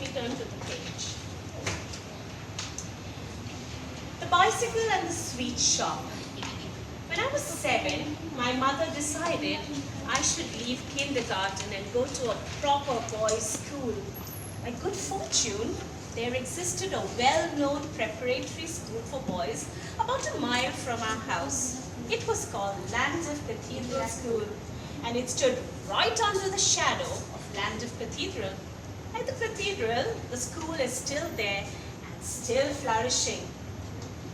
we turn to the page. The bicycle and the sweet shop. When I was 7, my mother decided I should leave kindergarten and go to a proper boys' school. By good fortune, there existed a well-known preparatory school for boys about a mile from our house. It was called Llandaff Cathedral School, and it stood right under the shadow of Llandaff Cathedral. At the cathedral, the school is still there and still flourishing.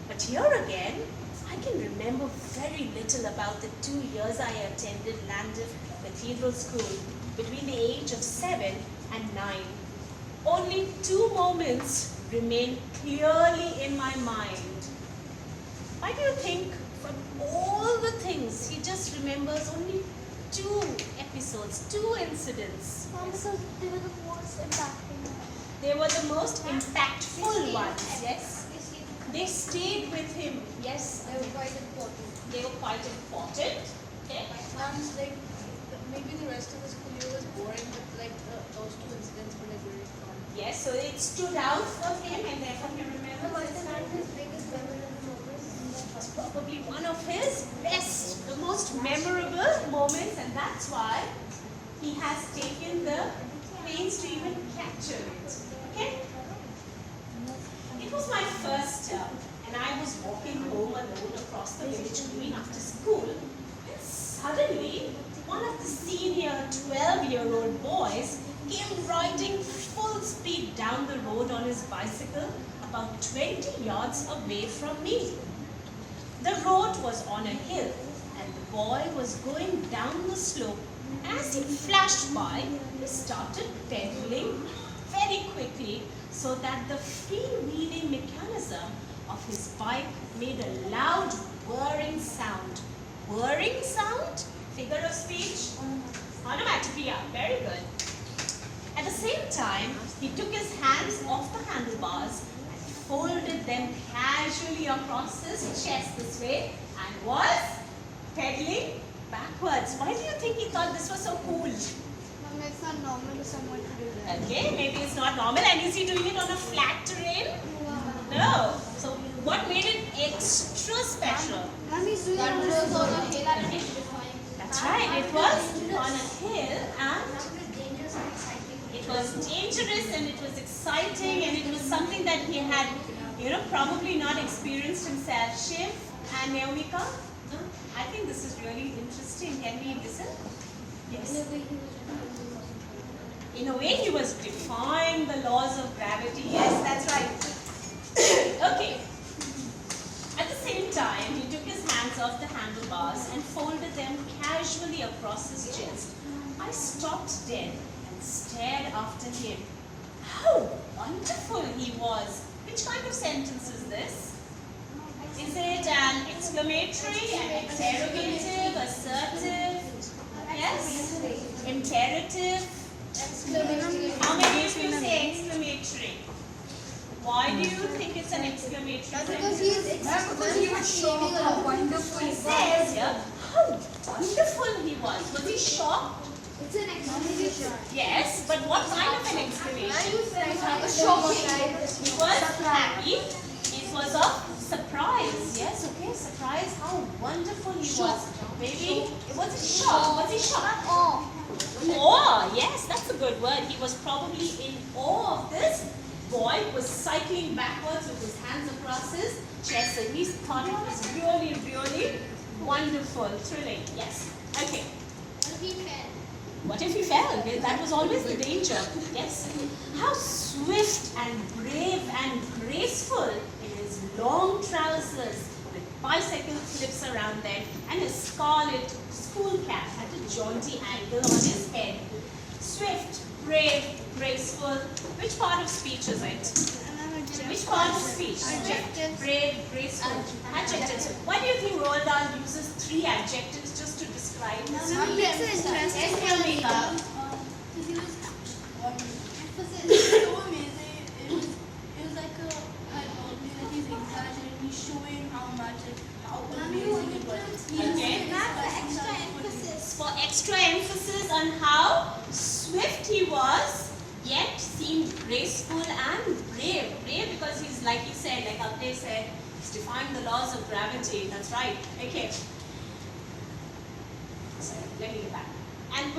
But here again, I can remember very little about the 2 years I attended Llandaff Cathedral School between the age of 7 and 9. Only 2 moments remain clearly in my mind. Why do you think from all the things he just remembers only 2 episodes, 2 incidents? Because they were the most impactful. They were the most impactful ones, yes? They stayed with him, yes? They were quite important. They were quite important, okay? Like, maybe the rest of the school year was boring, but like those 2 incidents were like very fun. Yes, so it stood out for him and therefore he remembers Was it. his biggest memorable moment? It was probably one of his best, the most memorable moments, and that's why he has taken the pains to even capture it. Okay? It was my first term, and I was walking home alone across the village green after school, and suddenly one of the senior 12-year-old boys came riding full speed down the road on his bicycle about 20 yards away from me. The road was on a hill, and the boy was going down the slope. As he flashed by, he started pedaling very quickly so that the freewheeling mechanism of his bike made a loud whirring sound. Whirring sound? Figure of speech? Onomatopoeia. Very good. At the same time, he took his hands off the handlebars and folded them casually across his chest this way and was pedaling backwards. Why do you think he thought this was so cool? It's not normal for someone to do that. Okay, maybe it's not normal. And is he doing it on a flat terrain? No. So what made it extra special? Mommy's doing it on a hill. That's right, it was on a hill and it was dangerous and it was exciting and it was something that he had, probably not experienced himself. Shiv and Naomika, I think this is really interesting. Can we listen? Yes. In a way, he was defying the laws of gravity. Yes, that's right. Okay. At the same time, he took his hands off the handlebars and folded them casually across his chest. I stopped dead and stared after him. How wonderful he was! Which kind of sentence is this? Is it an exclamatory, an interrogative, assertive? Yes? Imperative? How many of you say exclamatory? Why do you think it's an exclamatory Because sentence? he was showing how wonderful He says here, how wonderful he was. Was he shocked? It's an exclamation. Yes, but what kind of an exclamation? Shocking. It was happy. It was of surprise. Yes, okay, surprise. How wonderful he was. Maybe it was a shock. Was he shocked? Awe. Yes, that's a good word. He was probably in awe of this boy who was cycling backwards with his hands across his chest. And he thought it was really, really wonderful, thrilling. Yes. Okay. What if he fell? That was always the danger. Yes. How swift and brave and graceful in his long trousers with bicycle clips around them and his scarlet school cap at a jaunty angle on his head. Swift, brave, graceful. Which part of speech is it? Which part of speech? Swift, brave, graceful. Adjectives. Why do you think Roald Dahl uses 3 adjectives just to describe this? Yes, Naomika. So amazing. It was like he's exaggerating. He's showing how amazing it was. Okay. For extra emphasis on how swift he was, yet seemed graceful and brave. Brave because he's, like he said, like Abde said, he's defying the laws of gravity. That's right. Okay. Sorry, let me get back. And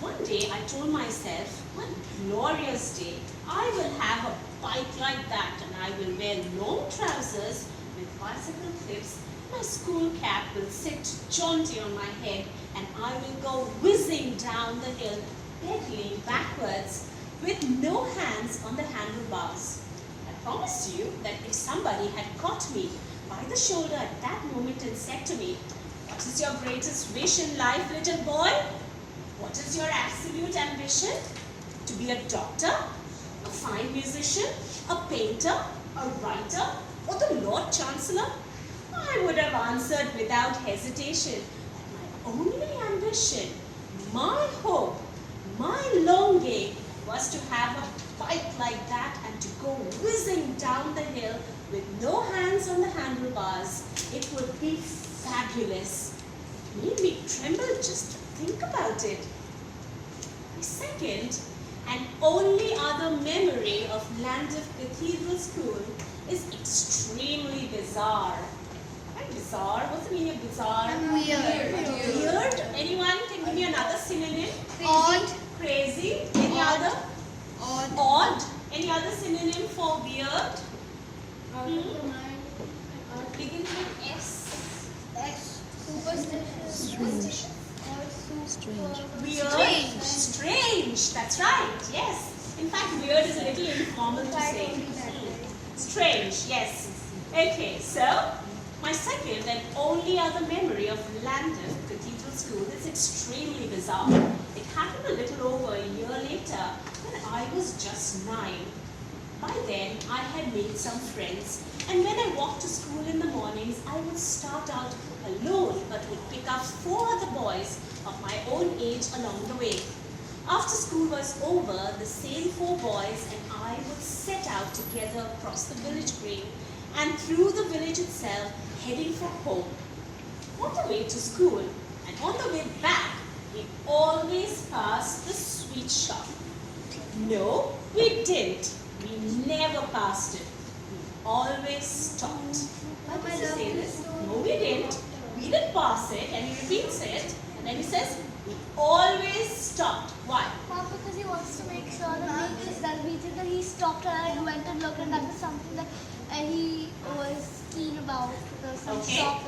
one day I told myself, one glorious day, I will have a bike like that, and I will wear long trousers with bicycle clips. My school cap will sit jaunty on my head, and I will go whizzing down the hill, pedaling backwards with no hands on the handlebars. I promise you that if somebody had caught me by the shoulder at that moment and said to me, "What is your greatest wish in life, little boy? What is your absolute ambition? To be a doctor, a fine musician, a painter, a writer, or the Lord Chancellor?" I would have answered without hesitation that my only ambition, my hope, my longing was to have a bike like that and to go whizzing down the hill with no hands on the handlebars. It would be fabulous. It made me tremble just to think about it. My second and only other memory of Llandaff Cathedral School is extremely bizarre. Right? Bizarre? What's the meaning of bizarre? Weird. Weird? Anyone can give me another synonym? Odd. Crazy? Any Odd. other? Odd. Odd? Any other synonym for weird? Begins with S. Superstitious. Weird. Strange. Strange. That's right. Yes. In fact, weird is a little informal to say. Strange. Yes. Okay. So, my second and only other memory of Llandaff Cathedral School is extremely bizarre. It happened a little over a year later when I was just 9. By then, I had made some friends, and when I walked to school in the mornings, I would start out alone but would pick up 4 other boys of my own age along the way. After school was over, the same 4 boys and I would set out together across the village green and through the village itself, heading for home. On the way to school and on the way back, we always passed the sweet shop. No, we didn't. We never passed it. We always stopped. Why does he say this? No, we didn't. We didn't pass it, and he repeats it, and then he says, we always stopped. Why? Mom, because he wants to make sure that we think that he stopped and went and looked, and that was something that he was keen about because he Okay. stopped.